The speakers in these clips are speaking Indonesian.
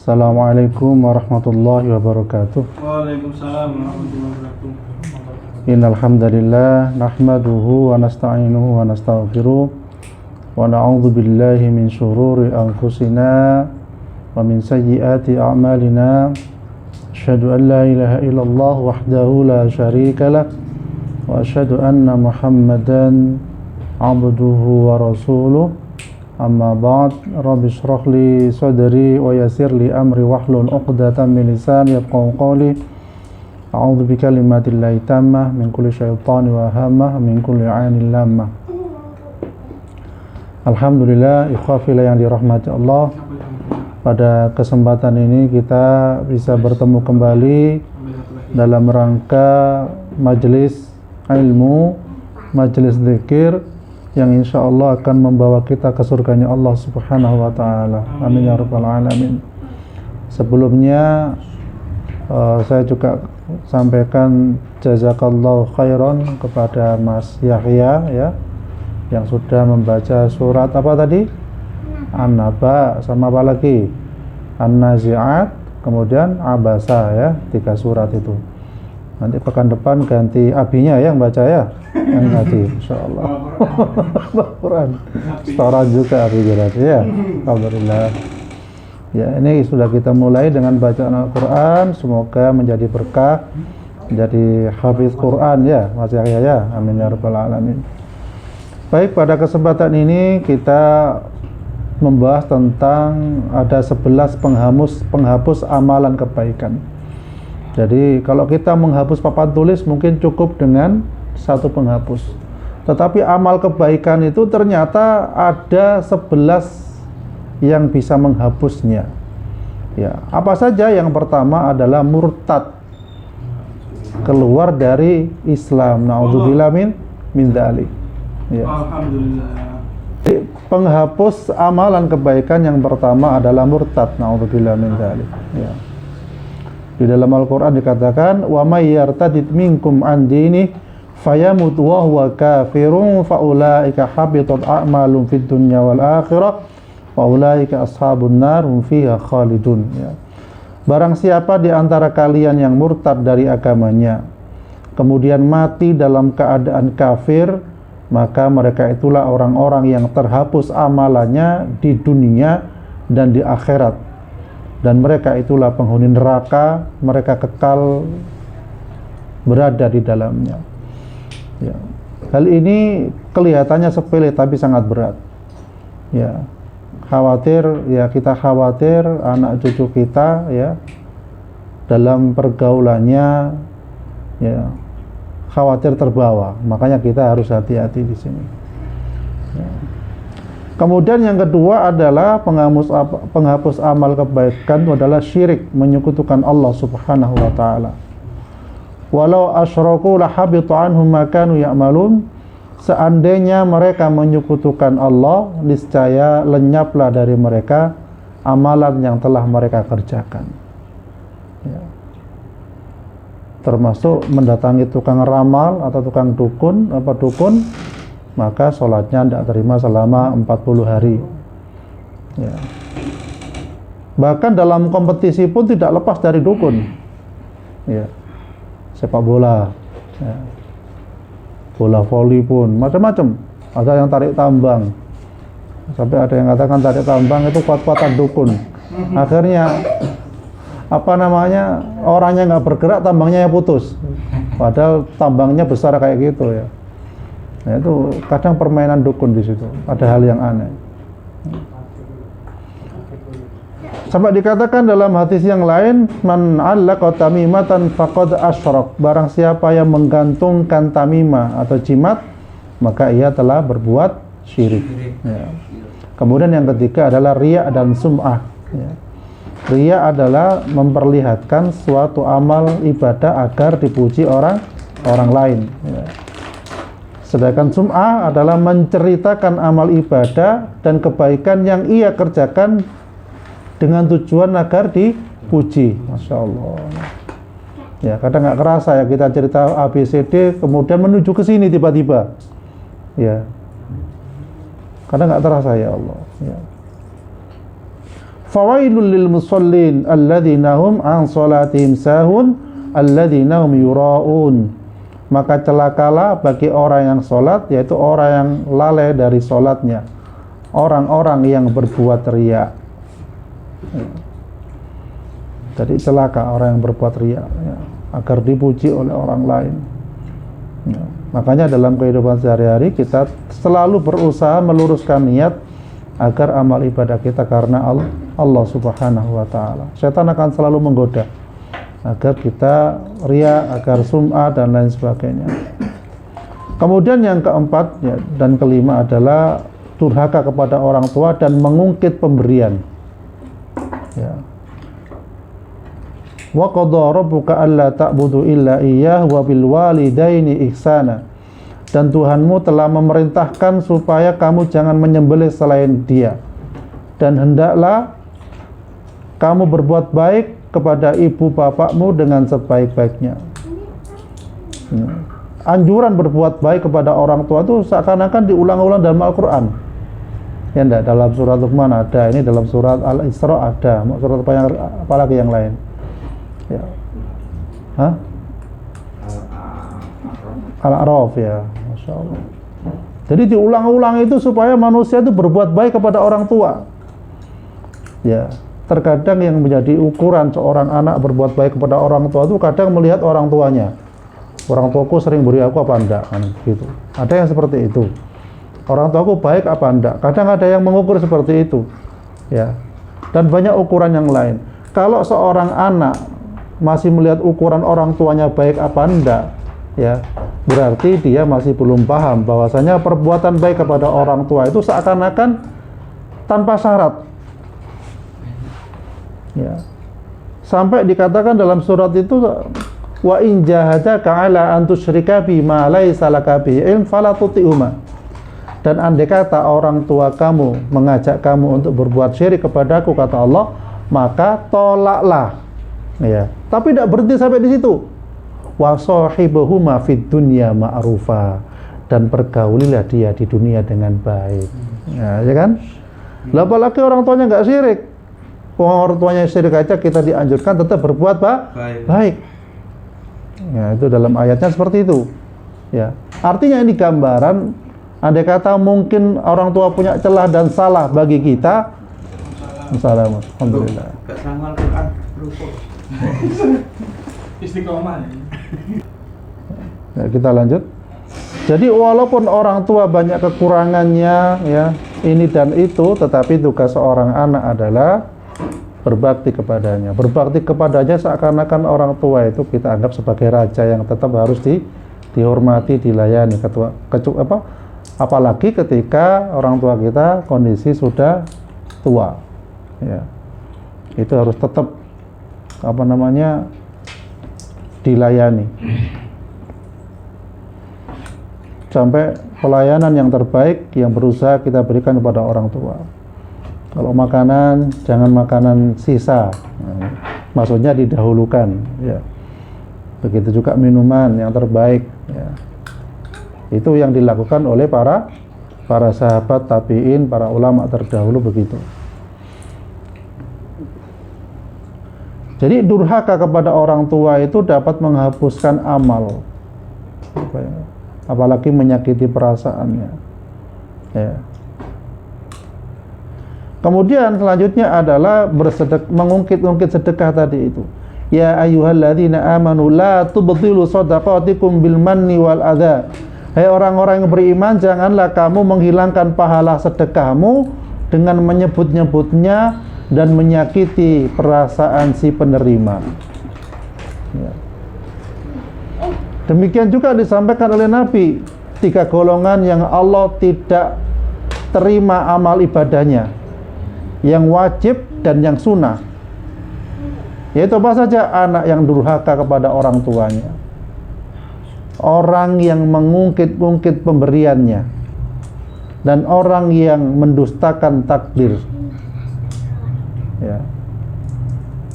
Assalamualaikum warahmatullahi wabarakatuh. Waalaikumsalam warahmatullahi wabarakatuh. Innal hamdalillah nahmaduhu wa nasta'inuhu wa nastaghfiruh wa na'udzu billahi min shururi anfusina wa min sayyiati a'malina. Asyhadu an la ilaha illallah wahdahu la syarika lah wa asyhadu anna Muhammadan abduhu wa rasuluh. Amma ba'd, rabbi shrah li sadri wa yassir li amri wahlul 'uqdatam min lisani yafqahu qawli. A'udzu bi kalimatillahi tammah min kulli syaitani wa hamah min kulli 'ainin lammah. Alhamdulillah, ikhwafillah yang dirahmati Allah. Pada kesempatan ini kita bisa bertemu kembali dalam rangka majelis ilmu, majelis zikir yang insya Allah akan membawa kita ke surganya Allah Subhanahu wa ta'ala. Amin ya rabbal alamin. Sebelumnya saya juga sampaikan jazakallahu khairan kepada Mas Yahya ya, yang sudah membaca surat apa tadi? An-Naba, sama apa lagi? An-Nazi'at, kemudian Abasa ya, 3 surat itu. Nanti pekan depan ganti abinya ya, yang baca ya, yang tadi insyaallah. Al-Quran setoran juga abi berarti ya. Alhamdulillah ya, ini sudah kita mulai dengan bacaan Al-Quran. Semoga menjadi berkah, menjadi hafiz Quran ya Mas Yahya ya, amin ya rabbal alamin. Baik, pada kesempatan ini kita membahas tentang ada 11 penghapus amalan kebaikan. Jadi kalau kita menghapus papan tulis mungkin cukup dengan 1 penghapus. Tetapi amal kebaikan itu ternyata ada 11 yang bisa menghapusnya. Ya, apa saja? Yang pertama adalah murtad, keluar dari Islam. Naudzubillah min dzalik. Ya. Alhamdulillah. Penghapus amalan kebaikan yang pertama adalah murtad. Naudzubillah min dzalik. Ya. Di dalam Al-Quran dikatakan, wa may yartadid minkum an dini fayamut wa huwa kafirun fa ulaika habitat a'malum fid dunya wal akhirah wa ulaika ashabun nar hum fiha khalidun ya. Barang siapa di antara kalian yang murtad dari agamanya kemudian mati dalam keadaan kafir, maka mereka itulah orang-orang yang terhapus amalannya di dunia dan di akhirat, dan mereka itulah penghuni neraka, mereka kekal berada di dalamnya. Ya. Hal ini kelihatannya sepele tapi sangat berat. Ya. Kita khawatir anak cucu kita ya dalam pergaulannya ya khawatir terbawa. Makanya kita harus hati-hati di sini. Ya. Kemudian yang kedua adalah penghapus amal kebaikan adalah syirik, menyekutukan Allah Subhanahu wa taala. Walau asyraku lahabitu anhum ma kanu ya'malun. Seandainya mereka menyekutukan Allah, niscaya lenyaplah dari mereka amalan yang telah mereka kerjakan. Ya. Termasuk mendatangi tukang ramal atau tukang dukun, maka sholatnya tidak terima selama 40 hari. Ya. Bahkan dalam kompetisi pun tidak lepas dari dukun. Ya. Sepak bola, ya. Bola voli pun macam-macam. Ada yang tarik tambang, sampai ada yang katakan tarik tambang itu kuat-kuatan dukun. Akhirnya orangnya nggak bergerak, tambangnya yang putus. Padahal tambangnya besar kayak gitu ya. Nah, itu kadang permainan dukun di situ. Ada hal yang aneh. Sampai dikatakan dalam hadis yang lain, man 'allaqa tamimatan faqad asyrak. Barang siapa yang menggantungkan tamimah atau jimat, maka ia telah berbuat syirik. Ya. Kemudian yang ketiga adalah riya dan sum'ah. Ya. Riya adalah memperlihatkan suatu amal ibadah agar dipuji orang lain. Ya. Sedangkan sum'ah adalah menceritakan amal ibadah dan kebaikan yang ia kerjakan dengan tujuan agar dipuji. Masya Allah. Ya, kadang nggak kerasa ya kita cerita ABCD kemudian menuju ke sini tiba-tiba. Ya, kadang nggak terasa ya Allah. Ya. Fawailul lil musallin alladzina hum an salatihim sahun alladzina hum yuraun. Maka celakalah bagi orang yang salat, yaitu orang yang lalai dari salatnya, orang-orang yang berbuat riya. Jadi celaka orang yang berbuat riya, ya, agar dipuji oleh orang lain. Ya. Makanya dalam kehidupan sehari-hari kita selalu berusaha meluruskan niat agar amal ibadah kita karena Allah Subhanahu wa ta'ala. Setan akan selalu menggoda agar kita riya, agar sum'ah dan lain sebagainya. Kemudian yang keempat ya, dan kelima adalah durhaka kepada orang tua dan mengungkit pemberian. Ya. Wa qadha rabbuka alla ta'budu illa iyyah wa bil walidaini ihsana. Dan Tuhanmu telah memerintahkan supaya kamu jangan menyembelih selain Dia. Dan hendaklah kamu berbuat baik kepada ibu bapakmu dengan sebaik-baiknya. Anjuran berbuat baik kepada orang tua itu seakan-akan diulang-ulang dalam Al-Quran. Ya enggak, dalam surat Luqman ada, ini dalam surat Al-Isra ada, surat apa lagi yang lain? Ya. Hah? Al-A'raf ya, Masya Allah. Jadi diulang-ulang itu supaya manusia itu berbuat baik kepada orang tua. Ya, terkadang yang menjadi ukuran seorang anak berbuat baik kepada orang tua itu kadang melihat orang tuanya. Orang tuaku sering beri aku apa enggak, kan gitu. Ada yang seperti itu. Orang tuaku baik apa enggak? Kadang ada yang mengukur seperti itu. Ya. Dan banyak ukuran yang lain. Kalau seorang anak masih melihat ukuran orang tuanya baik apa enggak, ya, berarti dia masih belum paham bahwasanya perbuatan baik kepada orang tua itu seakan-akan tanpa syarat. Ya. Sampai dikatakan dalam surat itu, wa in jahadaka ala an tusyrika bima laisa laka bihi ilm fala tuti'huma. Dan andai kata orang tua kamu mengajak kamu untuk berbuat syirik kepadaku, kata Allah, maka tolaklah. Ya. Tapi tidak berhenti sampai di situ. Wa sahibuhuma fid dunya ma'rufa. Dan pergaulilah dia di dunia dengan baik. Ya kan? Lah apalagi orang tuanya enggak syirik. Orang tuanya syirik aja kita dianjurkan tetap berbuat baik. Ya, itu dalam ayatnya seperti itu. Ya. Artinya ini gambaran, andai kata mungkin orang tua punya celah dan salah bagi kita. Assalamualaikum. Alhamdulillah. Gak sama Al-Quran, rukuk. Istiqomah. Ya, kita lanjut. Jadi walaupun orang tua banyak kekurangannya, ya, ini dan itu, tetapi tugas seorang anak adalah berbakti kepadanya. Berbakti kepadanya seakan-akan orang tua itu kita anggap sebagai raja yang tetap harus dihormati, dilayani. Apalagi ketika orang tua kita kondisi sudah tua, ya, itu harus tetap dilayani sampai pelayanan yang terbaik yang berusaha kita berikan kepada orang tua. Kalau makanan, jangan makanan sisa, maksudnya didahulukan, ya. Begitu juga minuman yang terbaik, ya. Itu yang dilakukan oleh para sahabat tabi'in, para ulama terdahulu begitu. Jadi durhaka kepada orang tua itu dapat menghapuskan amal, apalagi menyakiti perasaannya. Ya. Kemudian selanjutnya adalah mengungkit-ungkit sedekah tadi itu. Ya ayyuhalladzina amanu la tubtilu shadaqatikum bil manni wal adza. Hai orang-orang yang beriman, janganlah kamu menghilangkan pahala sedekahmu dengan menyebut-nyebutnya dan menyakiti perasaan si penerima. Ya. Demikian juga disampaikan oleh Nabi, 3 golongan yang Allah tidak terima amal ibadahnya, yang wajib dan yang sunnah. Yaitu apa saja? Anak yang durhaka kepada orang tuanya, orang yang mengungkit-ungkit pemberiannya, dan orang yang mendustakan takdir. Ya.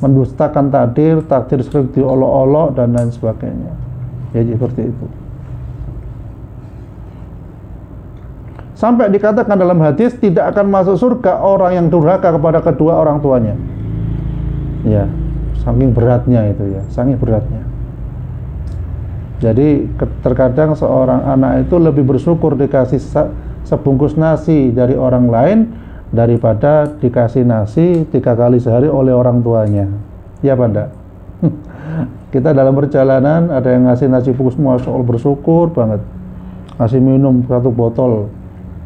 Mendustakan takdir sering diolok-olok dan lain sebagainya. Ya, seperti itu. Sampai dikatakan dalam hadis tidak akan masuk surga orang yang durhaka kepada kedua orang tuanya. Ya, saking beratnya itu ya, saking beratnya. Jadi terkadang seorang anak itu lebih bersyukur dikasih sebungkus nasi dari orang lain daripada dikasih nasi 3 kali sehari oleh orang tuanya. Ya apa enggak? Kita dalam perjalanan ada yang ngasih nasi bungkus, Masya Allah bersyukur banget. Ngasih minum 1 botol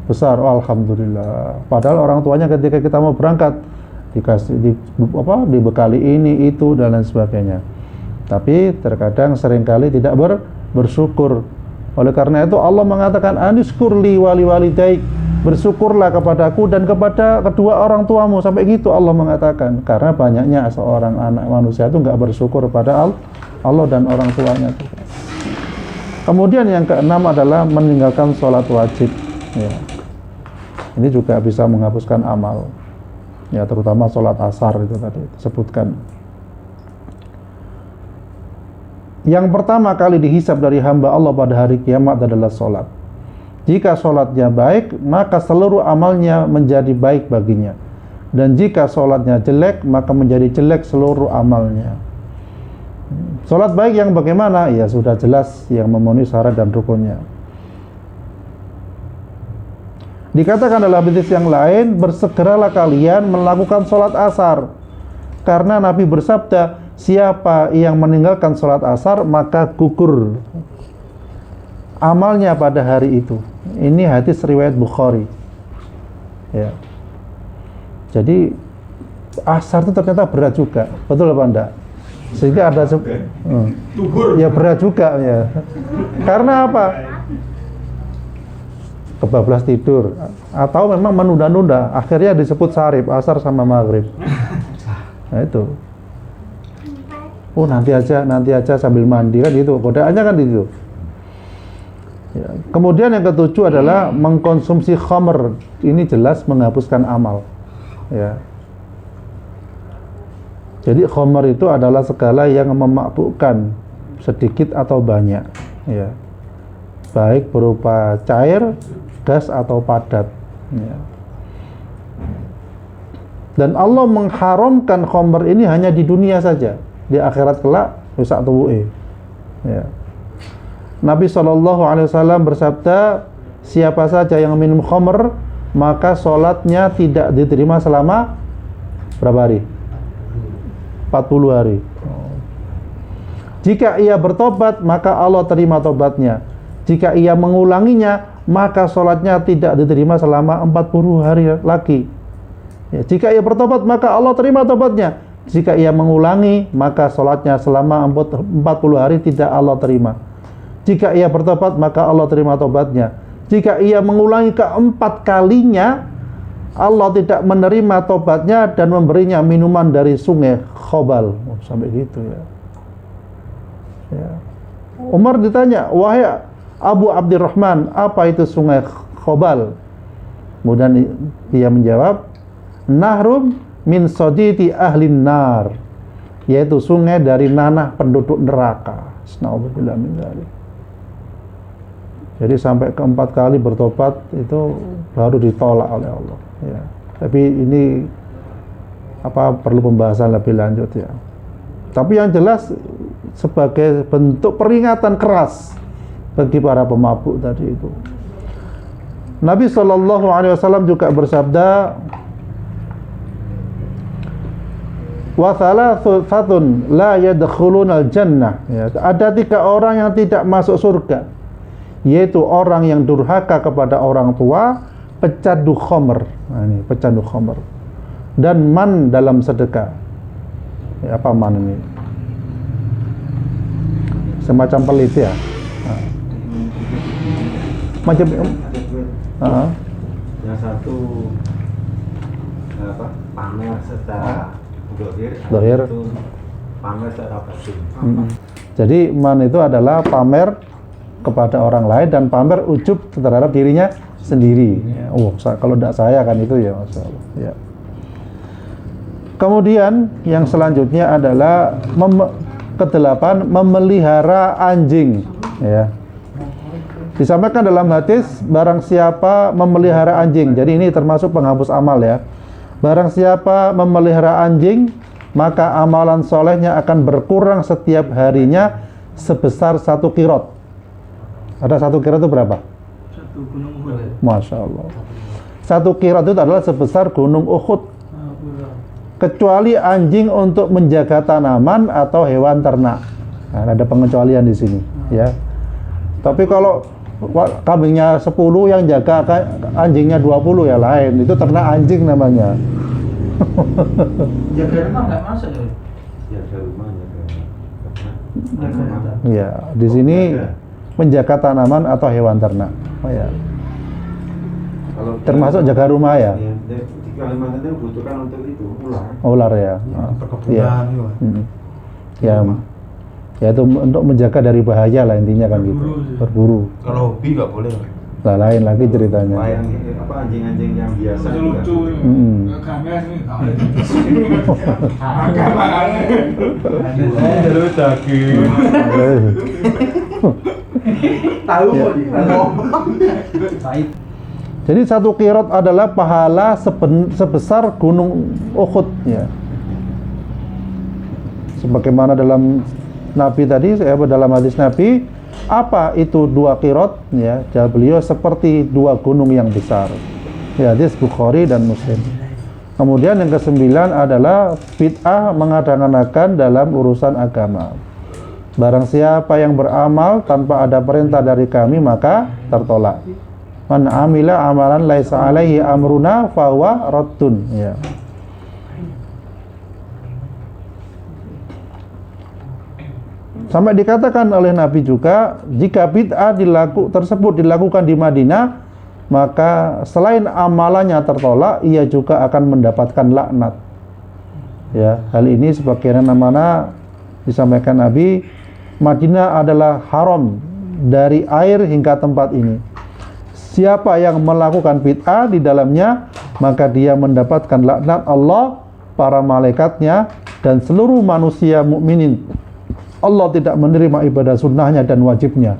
besar, oh, alhamdulillah. Padahal orang tuanya ketika kita mau berangkat dibekali ini itu dan lain sebagainya. Tapi terkadang seringkali tidak bersyukur. Oleh karena itu Allah mengatakan aniskurli wali walidaik, bersyukurlah kepadaku dan kepada kedua orang tuamu, sampai gitu Allah mengatakan. Karena banyaknya seorang anak manusia itu nggak bersyukur pada Allah dan orang tuanya. Kemudian yang keenam adalah meninggalkan sholat wajib. Ya. Ini juga bisa menghapuskan amal. Ya, terutama sholat asar itu tadi disebutkan. Yang pertama kali dihisab dari hamba Allah pada hari kiamat adalah sholat. Jika sholatnya baik, maka seluruh amalnya menjadi baik baginya. Dan jika sholatnya jelek, maka menjadi jelek seluruh amalnya. Sholat baik yang bagaimana? Ya sudah jelas, yang memenuhi syarat dan rukunnya. Dikatakan dalam hadis yang lain, bersegeralah kalian melakukan sholat asar. Karena Nabi bersabda, siapa yang meninggalkan sholat asar, maka gugur amalnya pada hari itu. Ini hadis riwayat Bukhari. Ya. Jadi asar itu ternyata berat juga, betul apa enggak? Sehingga ada ya berat juga ya. Karena apa? Kebablas tidur atau memang menunda-nunda, akhirnya disebut sarip, asar sama maghrib. Nah itu. Oh nanti aja sambil mandi kan gitu, godaannya kan gitu. Ya. Kemudian yang ketujuh adalah mengkonsumsi khamr. Ini jelas menghapuskan amal. Ya. Jadi khamr itu adalah segala yang memabukkan sedikit atau banyak. Ya. Baik berupa cair, gas atau padat. Ya. Dan Allah mengharamkan khamr ini hanya di dunia saja. Di akhirat kelak rusak tubuhe. Ya. Nabi SAW bersabda, siapa saja yang minum khamr, maka sholatnya tidak diterima selama berapa hari? 40 hari. Jika ia bertobat, maka Allah terima tobatnya. Jika ia mengulanginya, maka sholatnya tidak diterima selama 40 hari lagi. Ya, jika ia bertobat, maka Allah terima tobatnya. Jika ia mengulangi, maka sholatnya selama 40 hari tidak Allah terima. Jika ia bertobat, maka Allah terima tobatnya. Jika ia mengulangi keempat kalinya, Allah tidak menerima tobatnya dan memberinya minuman dari sungai Khobal. Oh, sampai gitu ya. Ya. Umar ditanya, wahai Abu Abdurrahman, apa itu sungai Khobal? Kemudian dia menjawab, nahrum min soditi ahlin nar, yaitu sungai dari nanah penduduk neraka. Na'udzubillah min dzalik. Jadi sampai keempat kali bertobat itu baru ditolak oleh Allah. Ya. Tapi ini perlu pembahasan lebih lanjut ya. Tapi yang jelas sebagai bentuk peringatan keras bagi para pemabuk tadi itu. Nabi SAW juga bersabda, wa thalathatun la yadkhulunal jannah. Ya, ada 3 orang yang tidak masuk surga, yaitu orang yang durhaka kepada orang tua, pecandu khamr. Nah, ini pecandu khamr. Dan man dalam sedekah. Ya, apa man ini? Semacam pelit ya. Nah. Macam yang satu pamer secara dohir, itu pamer secara batin. Jadi man itu adalah pamer kepada orang lain dan pamer ujub terhadap dirinya sendiri. Ya. Oh, kalau tidak saya kan itu ya, Masya Allah. Ya. Kemudian yang selanjutnya adalah ke-8 memelihara anjing. Ya. Disampaikan dalam hadis, barang siapa memelihara anjing, jadi ini termasuk penghapus amal ya. Barang siapa memelihara anjing, maka amalan solehnya akan berkurang setiap harinya sebesar 1 qirot. Ada 1 qirot itu berapa? 1 gunung Uhud. Masya Allah. 1 qirot itu adalah sebesar gunung Uhud. Kecuali anjing untuk menjaga tanaman atau hewan ternak. Nah, ada pengecualian di sini, ya. Tapi kalau kambingnya 10 yang jaga anjingnya 20 ya lain, itu ternak anjing namanya. Jaga rumah nggak masuk ya? Jaga rumahnya Ya, di sini menjaga tanaman atau hewan ternak. Oh, ya. Termasuk jaga rumah ya. Di Kalimantan itu butuhkan untuk itu ular. Ular ya. Perkebunan gitu. Ya. Ya itu untuk menjaga dari bahaya lah intinya kan gitu. Berburu. Kalau hobi nggak boleh. Lah lain lagi ceritanya. Lain apa anjing-anjing yang biasa juga. Lucu. Kamera nih. Lu daging. Tahu kok di. Baik. Jadi 1 qirot adalah pahala sebesar gunung Uhud ya. Sebagaimana dalam Nabi tadi, dalam hadis Nabi, apa itu 2 qirot ya? Jawab beliau seperti 2 gunung yang besar. Ya, hadis Bukhari dan Muslim. Kemudian yang ke-9 adalah bid'ah mengada-ngadakan dalam urusan agama. Barang siapa yang beramal tanpa ada perintah dari kami maka tertolak. Man amila amalan laisa alaihi amruna fahuwa raddun ya. Sampai dikatakan oleh Nabi juga, jika bid'ah tersebut dilakukan di Madinah, maka selain amalannya tertolak, ia juga akan mendapatkan laknat. Ya, hal ini sebagaimana mana disampaikan Nabi, Madinah adalah haram dari air hingga tempat ini. Siapa yang melakukan bid'ah di dalamnya, maka dia mendapatkan laknat Allah, para malaikatnya, dan seluruh manusia mukminin. Allah tidak menerima ibadah sunnahnya dan wajibnya.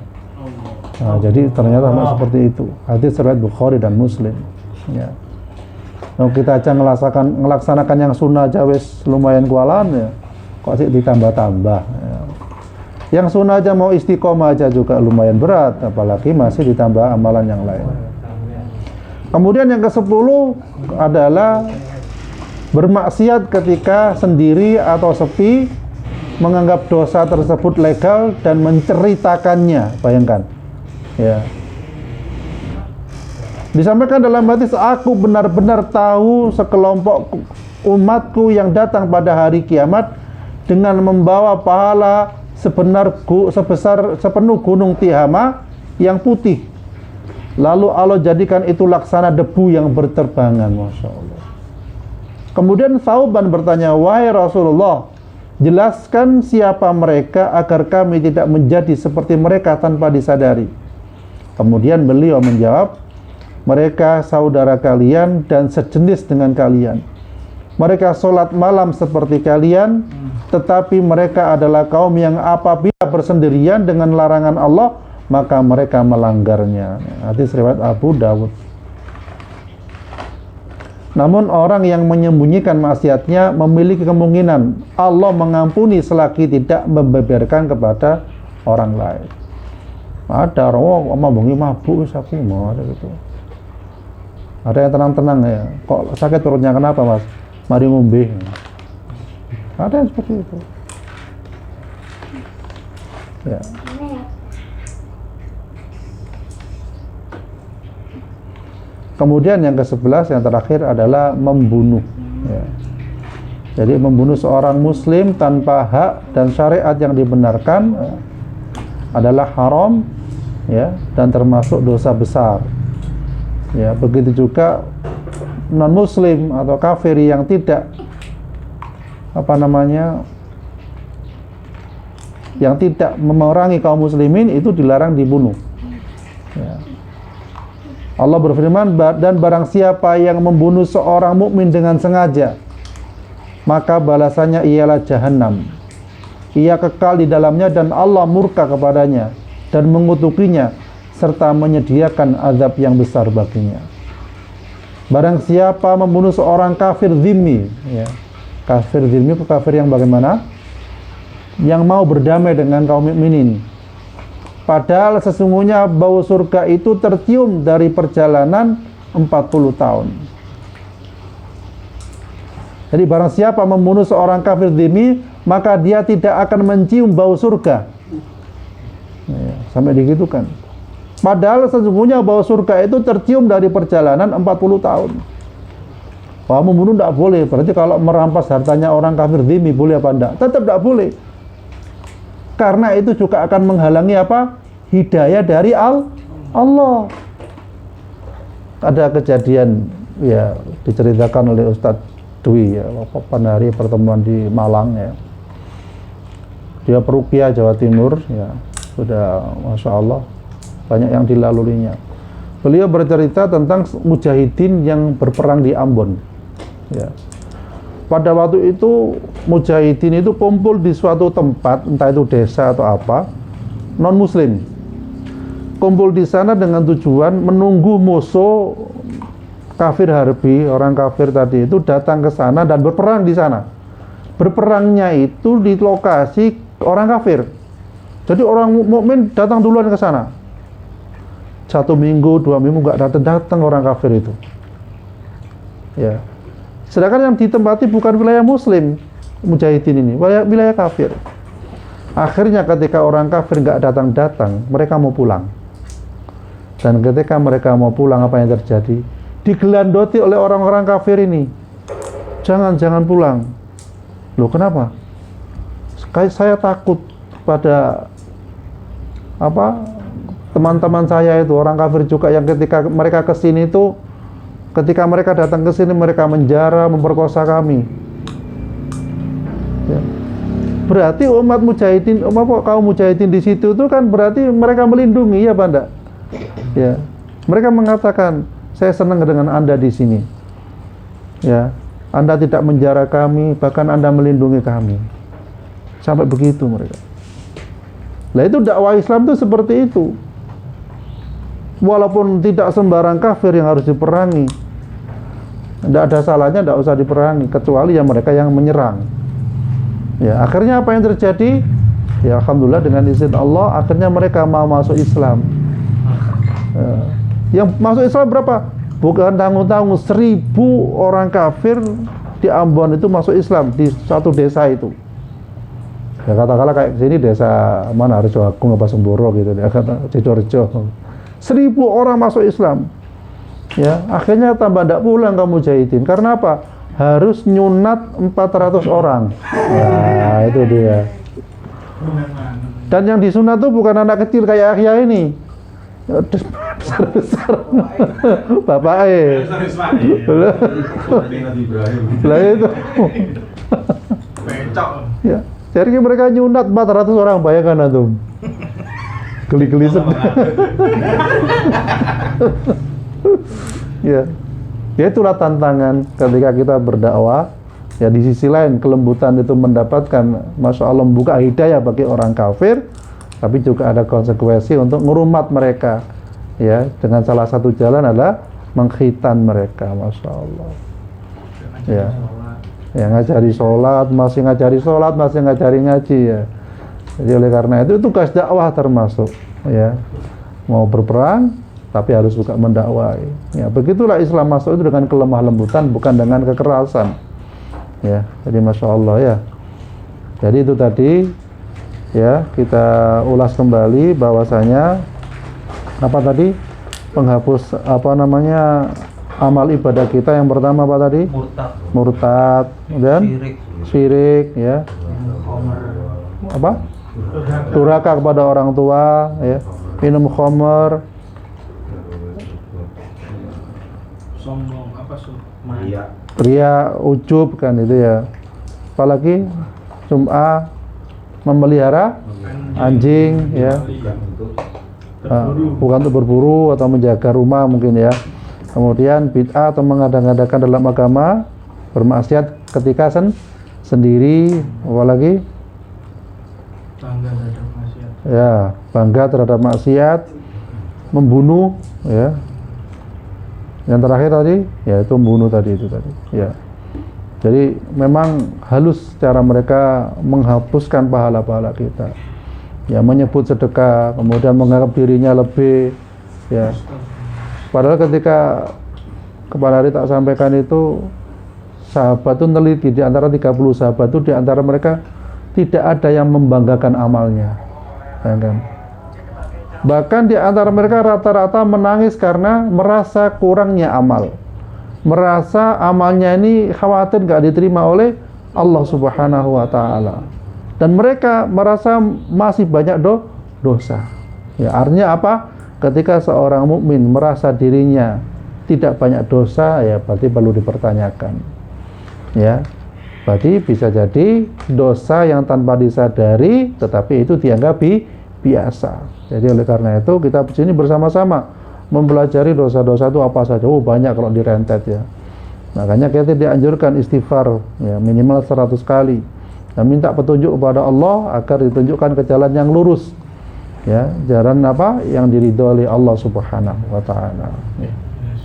Nah, jadi ternyata seperti itu. Hadis riwayat Bukhari dan Muslim. Ya. Nah, kita aja ngelaksanakan yang sunnah aja wis lumayan kualan ya. Kok sih ditambah-tambah. Ya. Yang sunnah aja mau istiqomah aja juga lumayan berat, apalagi masih ditambah amalan yang lain. Kemudian yang ke-10 adalah bermaksiat ketika sendiri atau sepi, menganggap dosa tersebut legal dan menceritakannya. Bayangkan. Ya. Disampaikan dalam hadis, aku benar-benar tahu sekelompok umatku yang datang pada hari kiamat dengan membawa pahala sepenuh gunung Tihama yang putih. Lalu Allah jadikan itu laksana debu yang berterbangan. Masya Allah. Kemudian Thauban bertanya, wahai Rasulullah, jelaskan siapa mereka agar kami tidak menjadi seperti mereka tanpa disadari. Kemudian beliau menjawab, mereka saudara kalian dan sejenis dengan kalian. Mereka sholat malam seperti kalian, tetapi mereka adalah kaum yang apabila bersendirian dengan larangan Allah, maka mereka melanggarnya. Hadis riwayat Abu Dawud. Namun orang yang menyembunyikan maksiatnya memiliki kemungkinan Allah mengampuni selagi tidak membeberkan kepada orang lain. Ada orang mabungi mabuk, aku mau ada gitu. Ada yang tenang-tenang ya. Kok sakit perutnya kenapa mas? Mari ngombe. Ada yang seperti itu. Ya. Kemudian yang ke-11 yang terakhir adalah membunuh. Ya. Jadi membunuh seorang muslim tanpa hak dan syariat yang dibenarkan adalah haram, ya, dan termasuk dosa besar. Ya, begitu juga non-muslim atau kafir yang tidak yang tidak memerangi kaum muslimin itu dilarang dibunuh. Ya. Allah berfirman, dan barang siapa yang membunuh seorang mukmin dengan sengaja, maka balasannya ialah jahanam. Ia kekal di dalamnya dan Allah murka kepadanya dan mengutukinya serta menyediakan azab yang besar baginya. Barang siapa membunuh seorang kafir zimmi, ya. Kafir zimmi itu kafir yang bagaimana? Yang mau berdamai dengan kaum mukminin. Padahal sesungguhnya bau surga itu tercium dari perjalanan 40 tahun. Jadi barang siapa membunuh seorang kafir zimmi, maka dia tidak akan mencium bau surga. Ya, sampai digitukan. Padahal sesungguhnya bau surga itu tercium dari perjalanan 40 tahun. Wah, membunuh tidak boleh. Berarti kalau merampas hartanya orang kafir zimmi boleh apa enggak? Tetap tidak boleh. Karena itu juga akan menghalangi apa? Hidayah dari Allah. Ada kejadian ya diceritakan oleh Ustadz Dwi ya, pada hari pertemuan di Malang ya. Dia peruqyah Jawa Timur ya, sudah Masya Allah banyak yang dilaluinya. Beliau bercerita tentang mujahidin yang berperang di Ambon ya. Pada waktu itu mujahidin itu kumpul di suatu tempat, entah itu desa atau apa, non muslim. Kumpul di sana dengan tujuan menunggu musuh kafir harbi, orang kafir tadi itu datang ke sana dan berperang di sana. Berperangnya itu di lokasi orang kafir. Jadi orang mukmin datang duluan ke sana. 1 minggu, 2 minggu nggak datang orang kafir itu. Ya. Sedangkan yang ditempati bukan wilayah muslim, mujahidin ini, wilayah kafir. Akhirnya ketika orang kafir nggak datang-datang, mereka mau pulang. Dan ketika mereka mau pulang, apa yang terjadi? Digelandoti oleh orang-orang kafir ini. Jangan pulang. Loh, kenapa? Saya takut pada teman-teman saya itu orang kafir juga yang ketika mereka kesini itu, ketika mereka datang ke sini mereka menjara, memperkosa kami. Ya. Berarti umat mujahidin, kaum mujahidin di situ itu kan berarti mereka melindungi, ya Pak enggak? Ya. Mereka mengatakan, saya senang dengan Anda di sini. Ya, Anda tidak menjara kami, bahkan Anda melindungi kami. Sampai begitu mereka. Lah itu dakwah Islam itu seperti itu. Walaupun tidak sembarang kafir yang harus diperangi. Tidak ada salahnya, tidak usah diperangi, kecuali yang mereka yang menyerang. Ya, akhirnya apa yang terjadi? Ya, alhamdulillah dengan izin Allah, akhirnya mereka mau masuk Islam. Ya. Yang masuk Islam berapa? Bukan tanggung-tanggung 1000 orang kafir di Ambon itu masuk Islam di satu desa itu. Ya katakanlah kayak sini desa mana Harjo Agung apa Semboro gitu ya, kata Sidoarjo. 1000 orang masuk Islam. Ya, akhirnya tambah tidak pulang kaum mujahidin. Karena apa? Harus nyunat 400 orang. Nah, itu dia. Dan yang disunat itu bukan anak kecil kayak Akhya ini. Besar-besar. Bapak lah itu. Ya, jadi mereka nyunat 400 orang, bayangkan antum. Geli-geli sedih. Ya. Ya itulah tantangan ketika kita berdakwah. Ya di sisi lain kelembutan itu mendapatkan Masya Allah membuka hidayah bagi orang kafir, tapi juga ada konsekuensi untuk ngurumat mereka. Ya, dengan salah satu jalan adalah mengkhitan mereka, Masya Allah. Ya, ya ngajari sholat, masih ngajari ngaji ya. Jadi oleh karena itu tugas dakwah termasuk ya. Mau berperang tapi harus juga mendakwai. Ya, begitulah Islam masuk itu dengan kelemah lembutan, bukan dengan kekerasan. Ya, jadi Masya Allah ya. Jadi itu tadi ya, kita ulas kembali bahwasanya apa tadi? Penghapus amal ibadah kita yang pertama apa tadi? Murtad dan syirik ya. Apa? Durhaka kepada orang tua ya. Minum khamr, sombong, ria, ujub kan itu ya. Apalagi memelihara anjing ya. Bukan untuk berburu atau menjaga rumah mungkin ya. Kemudian bid'ah atau mengada-ngadakan dalam agama, bermaksiat ketika sendiri, apalagi bangga terhadap maksiat. ya, bangga terhadap maksiat. membunuh, ya. Yang terakhir tadi, yaitu membunuh tadi itu tadi, ya. Jadi memang halus cara mereka menghapuskan pahala-pahala kita. Ya, menyebut sedekah, kemudian menganggap dirinya lebih, ya. Padahal ketika kemarin tak sampaikan itu, sahabat itu neliti di antara 30 sahabat itu, di antara mereka tidak ada yang membanggakan amalnya. Ya kan? Bahkan di antara mereka rata-rata menangis karena merasa kurangnya amal. Merasa amalnya ini khawatir gak diterima oleh Allah Subhanahu wa ta'ala. Dan mereka merasa masih banyak dosa. Ya, artinya apa? Ketika seorang mukmin merasa dirinya tidak banyak dosa, ya berarti perlu dipertanyakan. Ya. Berarti bisa jadi dosa yang tanpa disadari, tetapi itu dianggap biasa. Jadi oleh karena itu kita di sini bersama-sama mempelajari dosa-dosa itu apa saja. Banyak kalau direntet ya. Makanya kita dianjurkan istighfar ya, minimal 100 kali. Dan minta petunjuk kepada Allah agar ditunjukkan ke jalan yang lurus. Ya, jalan apa yang diridhoi oleh Allah Subhanahu wa taala. Ya.